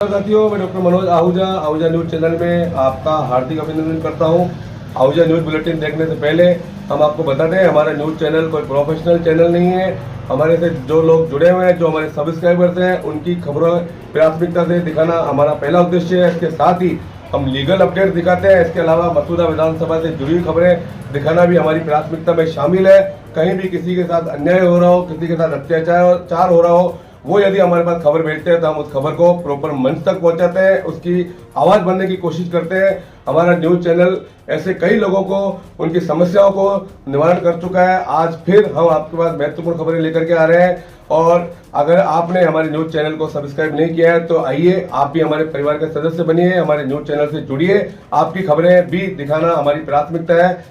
साथियों, मैं doctor Manoj Ahuja Ahuja news channel में आपका हार्दिक अभिनंदन करता हूं। आहूजा न्यूज़ बुलेटिन देखने से पहले हम आपको बता दें, हमारा न्यूज़ चैनल कोई प्रोफेशनल चैनल नहीं है। हमारे से जो लोग जुड़े हुए हैं, जो हमारे सब्सक्राइबर्स हैं, उनकी खबरों प्राथमिकता से दिखाना हमारा पहला उद्देश्य है। इसके साथ ही हम लीगल अपडेट दिखाते हैं। इसके अलावा मसूदा विधानसभा से जुड़ी खबरें दिखाना भी हमारी प्राथमिकता में शामिल है। कहीं भी किसी के साथ अन्याय हो रहा हो, किसी के साथ अत्याचार हो रहा हो, वो यदि हमारे पास खबर भेजते हैं तो हम उस खबर को प्रॉपर मंच तक पहुंचाते हैं, उसकी आवाज़ बनने की कोशिश करते हैं। हमारा न्यूज़ चैनल ऐसे कई लोगों को उनकी समस्याओं को निवारण कर चुका है। आज फिर हम आपके पास महत्वपूर्ण खबरें लेकर के आ रहे हैं। और अगर आपने हमारे न्यूज़ चैनल को सब्सक्राइब नहीं किया है तो आइए, आप भी हमारे परिवार के सदस्य बनिए, हमारे न्यूज़ चैनल से जुड़िए। आपकी खबरें भी दिखाना हमारी प्राथमिकता है।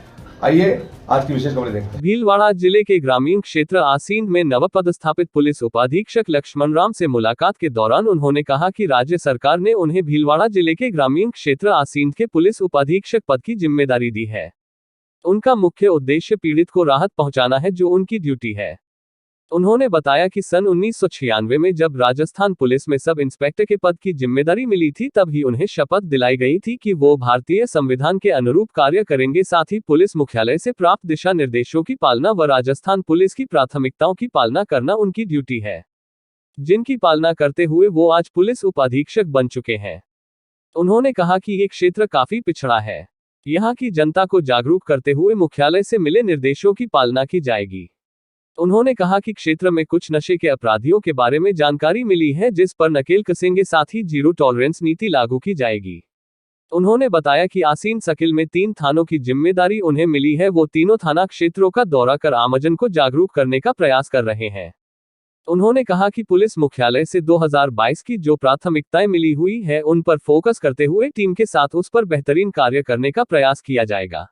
आइए आज की विशेष खबरें देखते हैं। भीलवाड़ा जिले के ग्रामीण क्षेत्र आसीन में नवपदस्थापित पुलिस उपाधीक्षक लक्ष्मण राम से मुलाकात के दौरान उन्होंने कहा कि राज्य सरकार ने उन्हें भीलवाड़ा जिले के ग्रामीण क्षेत्र आसीन के पुलिस उपाधीक्षक पद की जिम्मेदारी दी है। उनका मुख्य उद्देश्य पीड़ित को राहत पहुंचाना है, जो उनकी ड्यूटी है। उन्होंने बताया कि सन 1996 में जब राजस्थान पुलिस में सब इंस्पेक्टर के पद की जिम्मेदारी मिली थी, तब ही उन्हें शपथ दिलाई गई थी कि वो भारतीय संविधान के अनुरूप कार्य करेंगे। साथ ही पुलिस मुख्यालय से प्राप्त दिशा निर्देशों की पालना व राजस्थान पुलिस की प्राथमिकताओं की पालना करना उनकी ड्यूटी है, जिनकी पालना करते हुए वो आज पुलिस उपाधीक्षक बन चुके हैं। उन्होंने कहा कि ये क्षेत्र काफी पिछड़ा है, यहाँ की जनता को जागरूक करते हुए मुख्यालय से मिले निर्देशों की पालना की जाएगी। उन्होंने कहा कि क्षेत्र में कुछ नशे के अपराधियों के बारे में जानकारी मिली है, जिस पर नकेल कसेंगे। साथ ही जीरो टॉलरेंस नीति लागू की जाएगी। उन्होंने बताया कि आसीन सकिल में 3 थानों की जिम्मेदारी उन्हें मिली है। वो तीनों थाना क्षेत्रों का दौरा कर आमजन को जागरूक करने का प्रयास कर रहे हैं। उन्होंने कहा कि पुलिस मुख्यालय से 2022 की जो प्राथमिकताएं मिली हुई है, उन पर फोकस करते हुए टीम के साथ उस पर बेहतरीन कार्य करने का प्रयास किया जाएगा।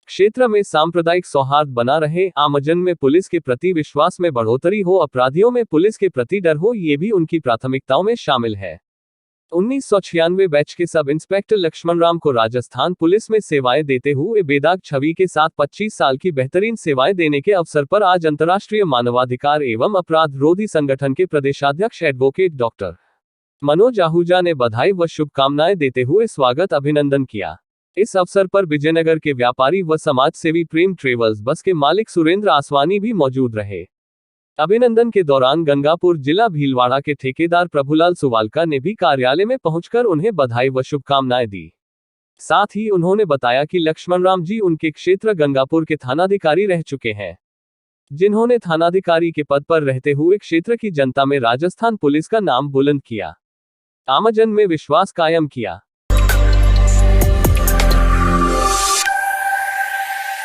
क्षेत्र में सांप्रदायिक सौहार्द बना रहे, आमजन में पुलिस के प्रति विश्वास में बढ़ोतरी हो, अपराधियों में पुलिस के प्रति डर हो, ये भी उनकी प्राथमिकताओं में शामिल है। 1996 बैच के सब इंस्पेक्टर लक्ष्मण राम को राजस्थान पुलिस में सेवाएं देते हुए बेदाग छवि के साथ 25 साल की बेहतरीन सेवाएं देने के अवसर पर आज अंतर्राष्ट्रीय मानवाधिकार एवं अपराध रोधी संगठन के प्रदेशाध्यक्ष एडवोकेट डॉक्टर मनोज आहूजा ने बधाई व शुभकामनाएं देते हुए स्वागत अभिनंदन किया। इस अवसर पर विजयनगर के व्यापारी व समाज सेवी प्रेम ट्रेवल्स बस के मालिक सुरेंद्र आसवानी भी मौजूद रहे। अभिनंदन के दौरान गंगापुर जिला भीलवाड़ा के ठेकेदार प्रभुलाल सुवालका ने भी कार्यालय में पहुंचकर उन्हें बधाई व शुभकामनाएं दी। साथ ही उन्होंने बताया कि लक्ष्मण राम जी उनके क्षेत्र गंगापुर के थानाधिकारी रह चुके हैं, जिन्होंने थानाधिकारी के पद पर रहते हुए क्षेत्र की जनता में राजस्थान पुलिस का नाम बुलंद किया, आमजन में विश्वास कायम किया।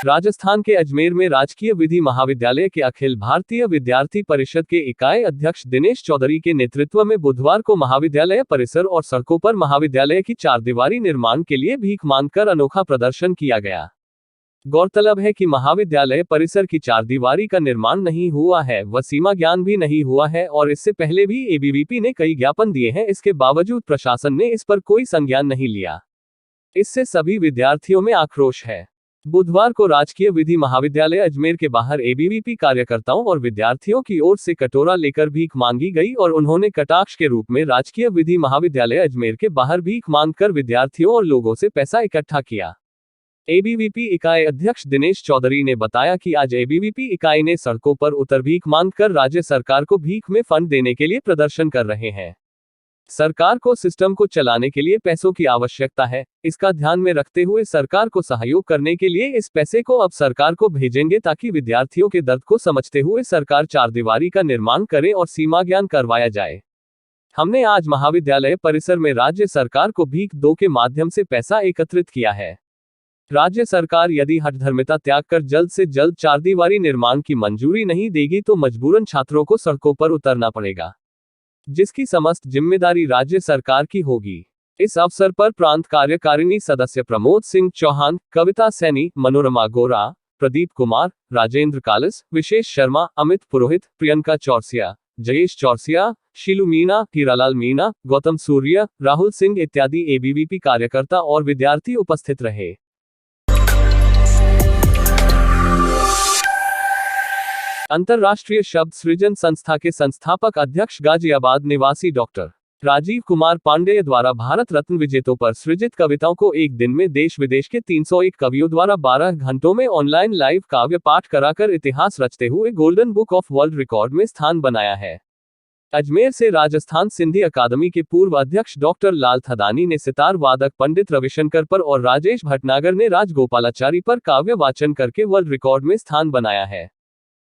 राजस्थान के अजमेर में राजकीय विधि महाविद्यालय के अखिल भारतीय विद्यार्थी परिषद के इकाई अध्यक्ष दिनेश चौधरी के नेतृत्व में बुधवार को महाविद्यालय परिसर और सड़कों पर महाविद्यालय की 4 दीवारी निर्माण के लिए भीख मांगकर अनोखा प्रदर्शन किया गया। गौरतलब है कि महाविद्यालय परिसर की 4 दीवारी का निर्माण नहीं हुआ है व सीमा ज्ञान भी नहीं हुआ है, और इससे पहले भी एबीवीपी ने कई ज्ञापन दिए हैं। इसके बावजूद प्रशासन ने इस पर कोई संज्ञान नहीं लिया। इससे सभी विद्यार्थियों में आक्रोश है। बुधवार को राजकीय विधि महाविद्यालय अजमेर के बाहर एबीवीपी कार्यकर्ताओं और विद्यार्थियों की ओर से कटोरा लेकर भीख मांगी गई और उन्होंने कटाक्ष के रूप में राजकीय विधि महाविद्यालय अजमेर के बाहर भीख मांगकर विद्यार्थियों और लोगों से पैसा इकट्ठा किया। एबीवीपी इकाई अध्यक्ष दिनेश चौधरी ने बताया कि आज एबीवीपी इकाई ने सड़कों पर उतर भीख मांगकर राज्य सरकार को भीख में फंड देने के लिए प्रदर्शन कर रहे हैं। सरकार को सिस्टम को चलाने के लिए पैसों की आवश्यकता है। इसका ध्यान में रखते हुए सरकार को सहयोग करने के लिए इस पैसे को अब सरकार को भेजेंगे, ताकि विद्यार्थियों के दर्द को समझते हुए सरकार 4 दीवारी का निर्माण करे और सीमा ज्ञान करवाया जाए। हमने आज महाविद्यालय परिसर में राज्य सरकार को भीख 2 के माध्यम से पैसा एकत्रित किया है। राज्य सरकार यदि हठधर्मिता त्याग कर जल्द से जल्द 4 दीवारी निर्माण की मंजूरी नहीं देगी तो मजबूरन छात्रों को सड़कों पर उतरना पड़ेगा, जिसकी समस्त जिम्मेदारी राज्य सरकार की होगी। इस अवसर पर प्रांत कार्यकारिणी सदस्य प्रमोद सिंह चौहान, कविता सैनी, मनोरमा गोरा, प्रदीप कुमार, राजेंद्र कालस, विशेष शर्मा, अमित पुरोहित, प्रियंका चौरसिया, जयेश चौरसिया, शीलू मीणा, हीरालाल मीणा, गौतम सूर्य, राहुल सिंह इत्यादि एबीवीपी कार्यकर्ता और विद्यार्थी उपस्थित रहे। अंतर्राष्ट्रीय शब्द सृजन संस्था के संस्थापक अध्यक्ष गाजियाबाद निवासी डॉक्टर राजीव कुमार पांडेय द्वारा भारत रत्न विजेतों पर सृजित कविताओं को एक दिन में देश विदेश के 301 कवियों द्वारा 12 घंटों में ऑनलाइन लाइव काव्य पाठ कराकर इतिहास रचते हुए golden book of world record में स्थान बनाया है। अजमेर से राजस्थान सिंधी अकादमी के पूर्व अध्यक्ष डॉक्टर लाल थदानी ने सितार वादक पंडित रविशंकर पर और राजेश भटनागर ने राजगोपालाचारी पर काव्य वाचन करके वर्ल्ड रिकॉर्ड में स्थान बनाया है।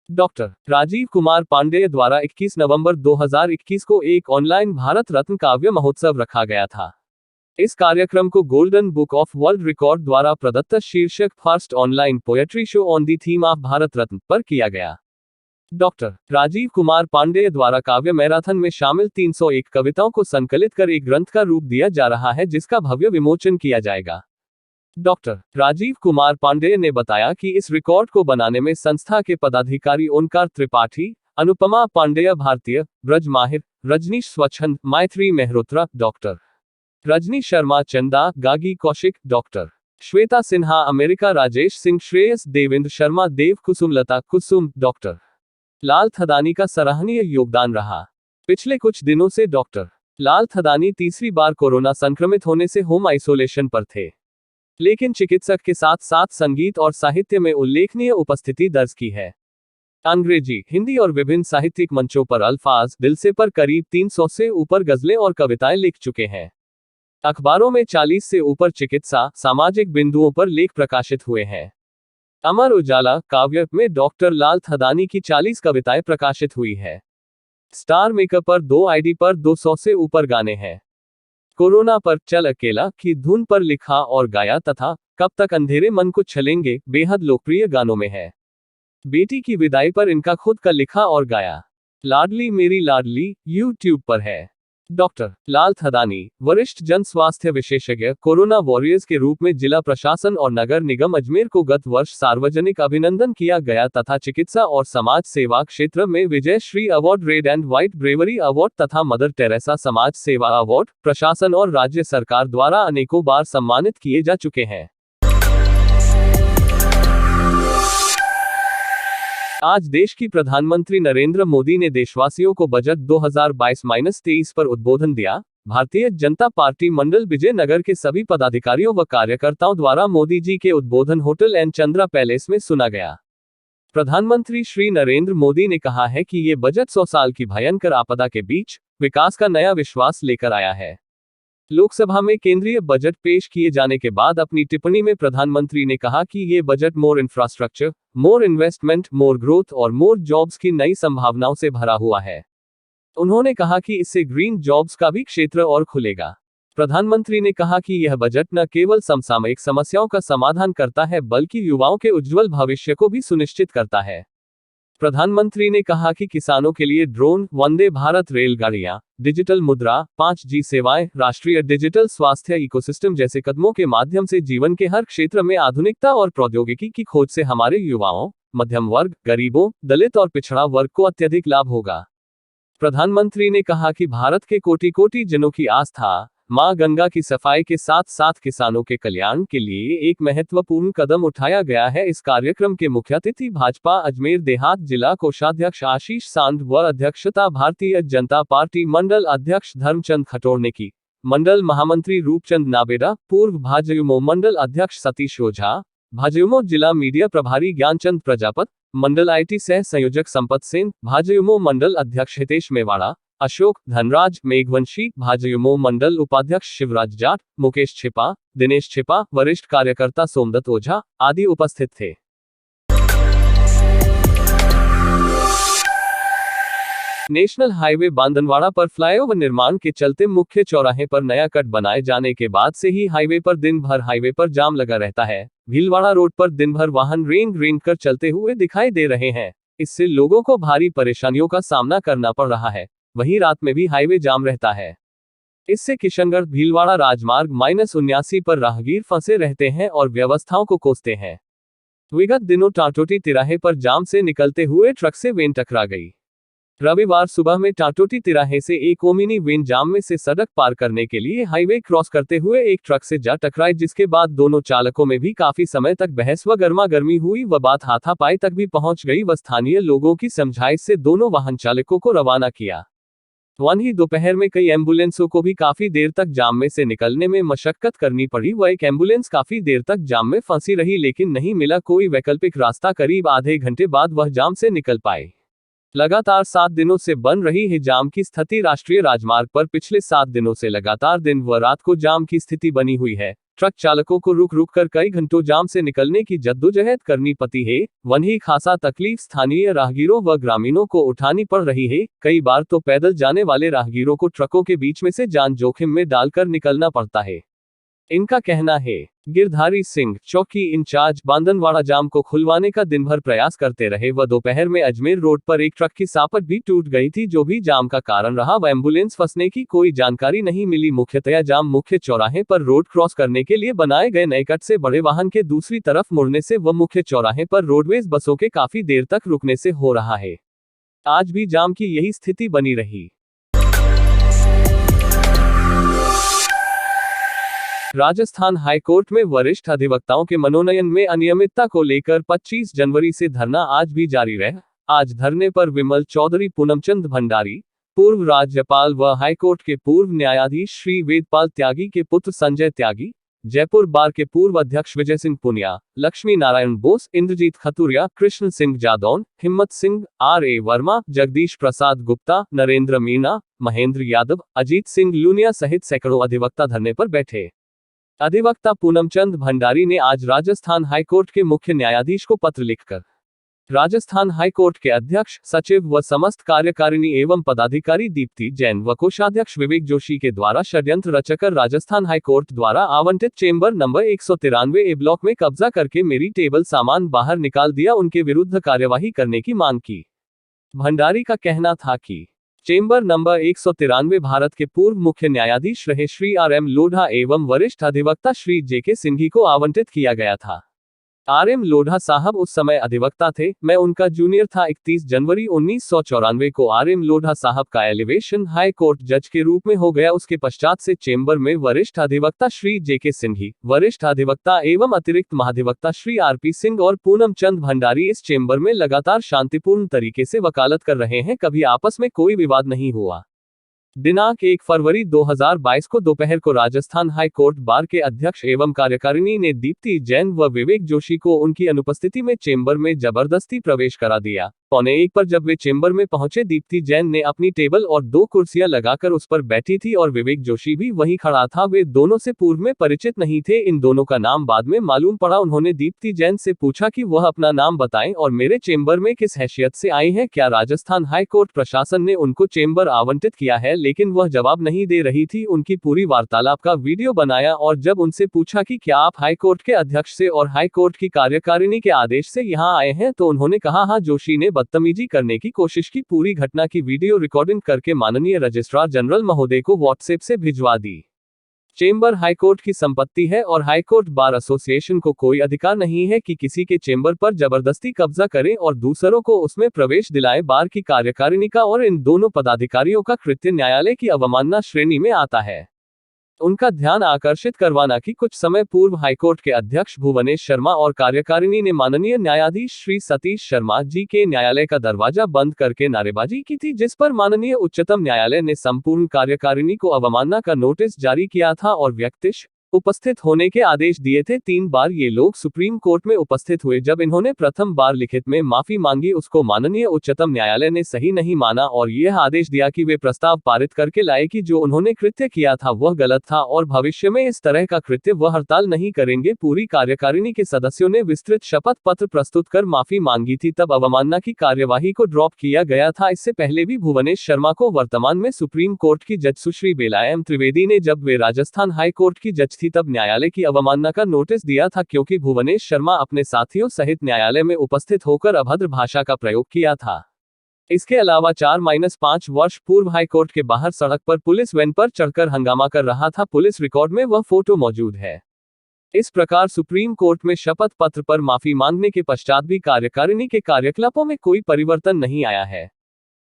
डॉक्टर राजीव कुमार पांडेय द्वारा 21 नवंबर 2021 को एक ऑनलाइन भारत रत्न काव्य महोत्सव रखा गया था। इस कार्यक्रम को golden book of world record द्वारा प्रदत्त शीर्षक first online poetry show on the theme of Bharat Ratna पर किया गया। डॉक्टर राजीव कुमार पांडेय द्वारा काव्य मैराथन में शामिल 301 कविताओं को संकलित कर एक ग्रंथ का रूप दिया जा रहा है, जिसका भव्य विमोचन किया जाएगा। डॉक्टर राजीव कुमार पांडेय ने बताया कि इस रिकॉर्ड को बनाने में संस्था के पदाधिकारी ओंकार त्रिपाठी, अनुपमा पांडेय भारतीय, ब्रज माहिर, रजनीश स्वच्छंद, मैत्री मेहरोत्रा, डॉक्टर रजनी शर्मा चंदा, गागी कौशिक, डॉक्टर श्वेता सिन्हा अमेरिका, राजेश सिंह, श्रेयस, देवेंद्र शर्मा, देव, कुसुमलता कुसुम, डॉक्टर लाल थदानी का सराहनीय योगदान रहा। पिछले कुछ दिनों से डॉक्टर लाल थदानी तीसरी बार कोरोना संक्रमित होने से होम आइसोलेशन पर थे, लेकिन चिकित्सक के साथ साथ संगीत और साहित्य में उल्लेखनीय उपस्थिति दर्ज की है। अंग्रेजी, हिंदी और विभिन्न साहित्यिक मंचों पर अल्फाज दिल से पर करीब 300 से ऊपर गजलें और कविताएं लिख चुके हैं। अखबारों में 40 से ऊपर चिकित्सा सामाजिक बिंदुओं पर लेख प्रकाशित हुए हैं। अमर उजाला काव्य में डॉक्टर लाल थदानी की 40 कविताएं प्रकाशित हुई है। स्टार मेकर पर 2 आईडी पर 200 से ऊपर गाने हैं। कोरोना पर चल अकेला की धुन पर लिखा और गाया तथा कब तक अंधेरे मन को छलेंगे बेहद लोकप्रिय गानों में है। बेटी की विदाई पर इनका खुद का लिखा और गाया लाडली मेरी लाडली यूट्यूब पर है। डॉक्टर लाल थदानी वरिष्ठ जन स्वास्थ्य विशेषज्ञ, कोरोना वॉरियर्स के रूप में जिला प्रशासन और नगर निगम अजमेर को गत वर्ष सार्वजनिक अभिनंदन किया गया तथा चिकित्सा और समाज सेवा क्षेत्र में Vijay Shri award, red and white bravery award तथा मदर टेरेसा समाज सेवा अवार्ड प्रशासन और राज्य सरकार द्वारा अनेकों बार सम्मानित किए जा चुके हैं। आज देश की प्रधानमंत्री नरेंद्र मोदी ने देशवासियों को बजट 2022-23 पर उद्बोधन दिया। भारतीय जनता पार्टी मंडल विजयनगर के सभी पदाधिकारियों व कार्यकर्ताओं द्वारा मोदी जी के उद्बोधन होटल एंड चंद्रा पैलेस में सुना गया। प्रधानमंत्री श्री नरेंद्र मोदी ने कहा है कि ये बजट 100 साल की भयंकर आपदा के बीच विकास का नया विश्वास लेकर आया है। लोकसभा में केंद्रीय बजट पेश किए जाने के बाद अपनी टिप्पणी में प्रधानमंत्री ने कहा कि ये बजट मोर इंफ्रास्ट्रक्चर, मोर इन्वेस्टमेंट, मोर ग्रोथ और मोर जॉब्स की नई संभावनाओं से भरा हुआ है। उन्होंने कहा कि इससे ग्रीन जॉब्स का भी क्षेत्र और खुलेगा। प्रधानमंत्री ने कहा कि यह बजट न केवल समसामयिक समस्याओं का समाधान करता है बल्कि युवाओं के उज्जवल भविष्य को भी सुनिश्चित करता है। प्रधानमंत्री ने कहा कि किसानों के लिए ड्रोन, वंदे भारत रेलगाड़ियां, डिजिटल मुद्रा, 5G सेवाएं, राष्ट्रीय डिजिटल स्वास्थ्य इकोसिस्टम जैसे कदमों के माध्यम से जीवन के हर क्षेत्र में आधुनिकता और प्रौद्योगिकी की खोज से हमारे युवाओं, मध्यम वर्ग, गरीबों, दलित और पिछड़ा वर्ग को अत्यधिक लाभ होगा। प्रधानमंत्री ने कहा कि भारत के कोटि कोटि जनों की आस्था मां गंगा की सफाई के साथ साथ किसानों के कल्याण के लिए एक महत्वपूर्ण कदम उठाया गया है। इस कार्यक्रम के मुख्य अतिथि भाजपा अजमेर देहात जिला कोषाध्यक्ष आशीष सांध व अध्यक्षता भारतीय जनता पार्टी मंडल अध्यक्ष धर्मचंद खटोर ने की। मंडल महामंत्री रूपचंद नाबेड़ा, पूर्व भाजयुमो मंडल अध्यक्ष सतीश ओझा, भाजयुमो जिला मीडिया प्रभारी ज्ञानचंद प्रजापत, मंडल IT सह संयोजक संपत सेन, भाजयुमो मंडल अध्यक्ष हितेश मेवाड़ा, अशोक धनराज, मेघवंशी, भाजयुमो मंडल उपाध्यक्ष शिवराज जाट, मुकेश छिपा, दिनेश छिपा, वरिष्ठ कार्यकर्ता सोमदत्त ओझा आदि उपस्थित थे। नेशनल हाईवे बांदनवाड़ा पर फ्लाईओवर निर्माण के चलते मुख्य चौराहे पर नया कट बनाए जाने के बाद से ही हाईवे पर जाम लगा रहता है। भीलवाड़ा रोड पर दिन भर वाहन रेंग कर चलते हुए दिखाई दे रहे हैं। इससे लोगों को भारी परेशानियों का सामना करना पड़ रहा है। वहीं रात में भी हाईवे जाम रहता है। इससे किशनगढ़ भीलवाड़ा राजमार्ग -79 पर राहगीर फंसे रहते हैं और व्यवस्थाओं को कोसते हैं। विगत दिनों टाटोटी तिराहे पर जाम से निकलते हुए ट्रक से वेन टकरा गई। रविवार सुबह में टाटोटी तिराहे से एक ओमिनी वेन जाम में से सड़क पार करने के लिए हाईवे क्रॉस करते हुए एक ट्रक से जा टकराई, जिसके बाद दोनों चालकों में भी काफी समय तक बहस व गर्मागर्मी हुई व बात हाथापाई तक भी पहुंच गई व स्थानीय लोगों की समझाइश से दोनों वाहन चालकों को रवाना किया। वहीं दोपहर में कई एम्बुलेंसों को भी काफी देर तक जाम में से निकलने में मशक्कत करनी पड़ी। वह एक एम्बुलेंस काफी देर तक जाम में फंसी रही, लेकिन नहीं मिला कोई वैकल्पिक रास्ता। करीब आधे घंटे बाद वह जाम से निकल पाए। लगातार 7 दिनों से बन रही है जाम की स्थिति। राष्ट्रीय राजमार्ग पर पिछले 7 दिनों से लगातार दिन व रात को जाम की स्थिति बनी हुई है। ट्रक चालकों को रुक रुक कर कई घंटों जाम से निकलने की जद्दोजहद करनी पड़ती है। वहीं खासा तकलीफ स्थानीय राहगीरों व ग्रामीणों को उठानी पड़ रही है। कई बार तो पैदल जाने वाले राहगीरों को ट्रकों के बीच में से जान जोखिम में डालकर निकलना पड़ता है। इनका कहना है। गिरधारी सिंह, चौकी इंचार्ज, बांदनवाड़ा जाम को खुलवाने का दिन भर प्रयास करते रहे। वह दोपहर में अजमेर रोड पर एक ट्रक की सापट भी टूट गई थी, जो भी जाम का कारण रहा। वह एम्बुलेंस फंसने की कोई जानकारी नहीं मिली। मुख्यतया जाम मुख्य चौराहे पर रोड क्रॉस करने के लिए बनाए गए नए कट से बड़े वाहन के दूसरी तरफ मुड़ने से व मुख्य चौराहे पर रोडवेज बसों के काफी देर तक रुकने से हो रहा है। आज भी जाम की यही स्थिति बनी रही। राजस्थान हाईकोर्ट में वरिष्ठ अधिवक्ताओं के मनोनयन में अनियमितता को लेकर 25 जनवरी से धरना आज भी जारी रहा। आज धरने पर विमल चौधरी, पूनमचंद भंडारी, पूर्व राज्यपाल व हाईकोर्ट के पूर्व न्यायाधीश श्री वेदपाल त्यागी के पुत्र संजय त्यागी, जयपुर बार के पूर्व अध्यक्ष विजय सिंह पुनिया, लक्ष्मी नारायण बोस, इंद्रजीत खतुरिया, कृष्ण सिंह जादौन, हिम्मत सिंह, R.A. वर्मा, जगदीश प्रसाद गुप्ता, नरेंद्र मीणा, महेंद्र यादव, अजीत सिंह लूनिया सहित सैकड़ों अधिवक्ता धरने पर बैठे। अधिवक्ता पूनमचंद भंडारी ने आज राजस्थान हाईकोर्ट के मुख्य न्यायाधीश को पत्र लिखकर राजस्थान हाईकोर्ट के अध्यक्ष, सचिव व समस्त कार्यकारिणी एवं पदाधिकारी दीप्ति जैन व कोषाध्यक्ष विवेक जोशी के द्वारा षड्यंत्र रचकर राजस्थान हाईकोर्ट द्वारा आवंटित चेंबर नंबर 193 ए ब्लॉक में कब्जा करके मेरी टेबल सामान बाहर निकाल दिया, उनके विरुद्ध कार्यवाही करने की मांग की। भंडारी का कहना था कि चेंबर नंबर 193 भारत के पूर्व मुख्य न्यायाधीश रहे श्री R.M. लोढ़ा एवं वरिष्ठ अधिवक्ता श्री J.K. सिंघी को आवंटित किया गया था। R.M. लोढ़ा साहब उस समय अधिवक्ता थे, मैं उनका जूनियर था। 31 जनवरी 1994 को R.M. लोढ़ा साहब का एलिवेशन हाई कोर्ट जज के रूप में हो गया। उसके पश्चात से चेंबर में वरिष्ठ अधिवक्ता श्री J.K. सिंघी, वरिष्ठ अधिवक्ता एवं अतिरिक्त महाधिवक्ता श्री R.P. सिंह और पूनमचंद भंडारी इस चेंबर में लगातार शांतिपूर्ण तरीके से वकालत कर रहे हैं। कभी आपस में कोई विवाद नहीं हुआ। दिनांक 1 फरवरी 2022 को दोपहर को राजस्थान हाई कोर्ट बार के अध्यक्ष एवं कार्यकारिणी ने दीप्ति जैन व विवेक जोशी को उनकी अनुपस्थिति में चेंबर में जबरदस्ती प्रवेश करा दिया। 1:15 पर जब वे चेंबर में पहुंचे, दीप्ति जैन ने अपनी टेबल और 2 कुर्सियां लगाकर उस पर बैठी थी और विवेक जोशी भी वहीं खड़ा था। वे दोनों से पूर्व में परिचित नहीं थे। इन दोनों का नाम बाद में मालूम पड़ा। उन्होंने दीप्ति जैन से पूछा कि वह अपना नाम बताएं और मेरे चेंबर में किस हैसियत से आई हैं, क्या राजस्थान हाई कोर्ट प्रशासन ने उनको चेंबर आवंटित किया है। लेकिन वह जवाब नहीं दे रही थी। उनकी पूरी वार्तालाप का वीडियो बनाया और जब उनसे पूछा कि क्या आप हाई कोर्ट के अध्यक्ष से और हाई कोर्ट की कार्यकारिणी के आदेश से यहां आए हैं, तो उन्होंने कहा हाँ। जोशी ने बदतमीजी करने की कोशिश की। पूरी घटना की वीडियो रिकॉर्डिंग करके माननीय रजिस्ट्रार जनरल महोदय को व्हाट्सएप से भिजवा दी। चेंबर हाईकोर्ट की संपत्ति है और हाईकोर्ट बार एसोसिएशन को कोई अधिकार नहीं है कि किसी के चेंबर पर जबरदस्ती कब्जा करें और दूसरों को उसमें प्रवेश दिलाएं। बार की कार्यकारिणी का और इन दोनों पदाधिकारियों का कृत्य न्यायालय की अवमानना श्रेणी में आता है। उनका ध्यान आकर्षित करवाना कि कुछ समय पूर्व हाईकोर्ट के अध्यक्ष भुवनेश शर्मा और कार्यकारिणी ने माननीय न्यायाधीश श्री सतीश शर्मा जी के न्यायालय का दरवाजा बंद करके नारेबाजी की थी, जिस पर माननीय उच्चतम न्यायालय ने संपूर्ण कार्यकारिणी को अवमानना का नोटिस जारी किया था और व्यक्तिश उपस्थित होने के आदेश दिए थे। 3 बार ये लोग सुप्रीम कोर्ट में उपस्थित हुए। जब इन्होंने प्रथम बार लिखित में माफी मांगी, उसको माननीय उच्चतम न्यायालय ने सही नहीं माना और यह आदेश दिया कि वे प्रस्ताव पारित करके लाए कि जो उन्होंने कृत्य किया था वह गलत था और भविष्य में इस तरह का कृत्य वह हड़ताल नहीं करेंगे। पूरी कार्यकारिणी के सदस्यों ने विस्तृत शपथ पत्र प्रस्तुत कर माफी मांगी थी, तब अवमानना की कार्यवाही को ड्रॉप किया गया था। इससे पहले भी भुवनेश शर्मा को वर्तमान में सुप्रीम कोर्ट की जज सुश्री बेला एम त्रिवेदी ने जब वे राजस्थान हाई कोर्ट की जज थी तब न्यायालय की अवमानना का नोटिस दिया था, क्योंकि भुवनेश शर्मा अपने साथियों सहित न्यायालय में उपस्थित होकर अभद्र भाषा का प्रयोग किया था। इसके अलावा 4-5 वर्ष पूर्व हाईकोर्ट के बाहर सड़क पर पुलिस वैन पर चढ़कर हंगामा कर रहा था। पुलिस रिकॉर्ड में वह फोटो मौजूद है। इस प्रकार सुप्रीम कोर्ट में शपथ पत्र पर माफी मांगने के पश्चात भी कार्यकारिणी के कार्यकलापों में कोई परिवर्तन नहीं आया है।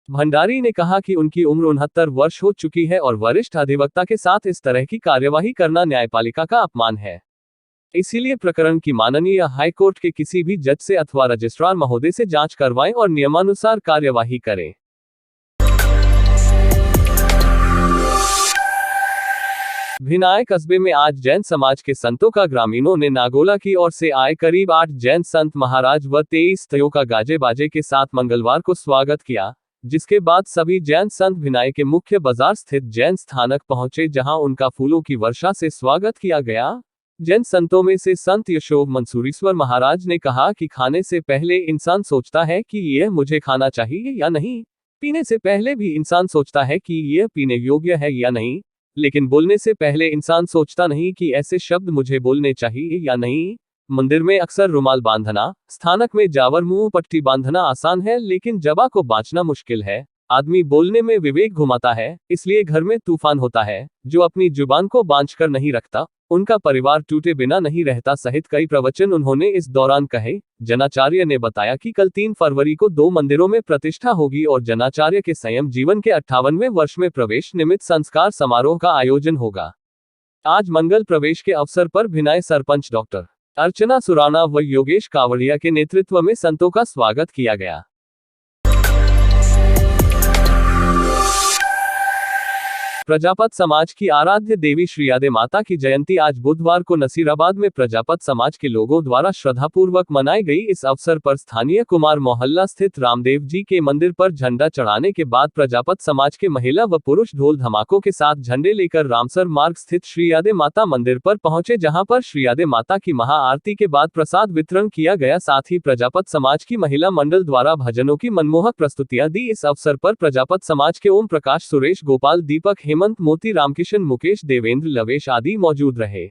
भंडारी ने कहा कि उनकी उम्र 69 वर्ष हो चुकी है और वरिष्ठ अधिवक्ता के साथ इस तरह की कार्यवाही करना न्यायपालिका का अपमान है। इसीलिए प्रकरण की माननीय हाईकोर्ट के किसी भी जज से अथवा रजिस्ट्रार महोदय से जांच करवाएं और नियमानुसार कार्यवाही करें। भिनाय कस्बे में आज जैन समाज के संतों का ग्रामीणों ने नागोला की ओर से आए करीब 8 जैन संत महाराज व 23 तयों का गाजे बाजे के साथ मंगलवार को स्वागत किया, जिसके बाद सभी जैन संत भिनाय के मुख्य बाजार स्थित जैन स्थानक पहुंचे, जहां उनका फूलों की वर्षा से स्वागत किया गया। जैन संतों में से संत यशोव मंसूरीश्वर महाराज ने कहा कि खाने से पहले इंसान सोचता है कि यह मुझे खाना चाहिए या नहीं, पीने से पहले भी इंसान सोचता है कि यह पीने योग्य है या नहीं, लेकिन बोलने से पहले इंसान सोचता नहीं कि ऐसे शब्द मुझे बोलने चाहिए या नहीं। मंदिर में अक्सर रुमाल बांधना, स्थानक में जावर मुंह पट्टी बांधना आसान है, लेकिन जबा को बांचना मुश्किल है। आदमी बोलने में विवेक घुमाता है, इसलिए घर में तूफान होता है। जो अपनी जुबान को बांझ कर नहीं रखता, उनका परिवार टूटे बिना नहीं रहता सहित कई प्रवचन उन्होंने इस दौरान कहे। जनाचार्य ने बताया कि कल 3 फरवरी को 2 मंदिरों में प्रतिष्ठा होगी और जनाचार्य के संयम जीवन के 58वें वर्ष में प्रवेश निमित्त संस्कार समारोह का आयोजन होगा। आज मंगल प्रवेश के अवसर पर भिनाय सरपंच डॉक्टर अर्चना सुराणा व योगेश कावड़िया के नेतृत्व में संतों का स्वागत किया गया। प्रजापत समाज की आराध्य देवी श्रीयादे माता की जयंती आज बुधवार को नसीराबाद में प्रजापत समाज के लोगों द्वारा श्रद्धापूर्वक मनाई गई। इस अवसर पर स्थानीय कुमार मोहल्ला स्थित रामदेव जी के मंदिर पर झंडा चढ़ाने के बाद प्रजापत समाज के महिला व पुरुष ढोल धमाकों के साथ झंडे लेकर रामसर मार्ग स्थित श्रीयादे माता मंदिर पर पहुंचे, जहां पर श्रीयादे माता की महाआरती के बाद प्रसाद वितरण किया गया। साथ ही प्रजापत समाज की महिला मंडल द्वारा भजनों की मनमोहक प्रस्तुतियां दी। इस अवसर पर प्रजापत समाज के ओम प्रकाश, सुरेश, गोपाल, दीपक, हेमंत, मोती, रामकिशन, मुकेश, देवेंद्र, लवेश आदि मौजूद रहे।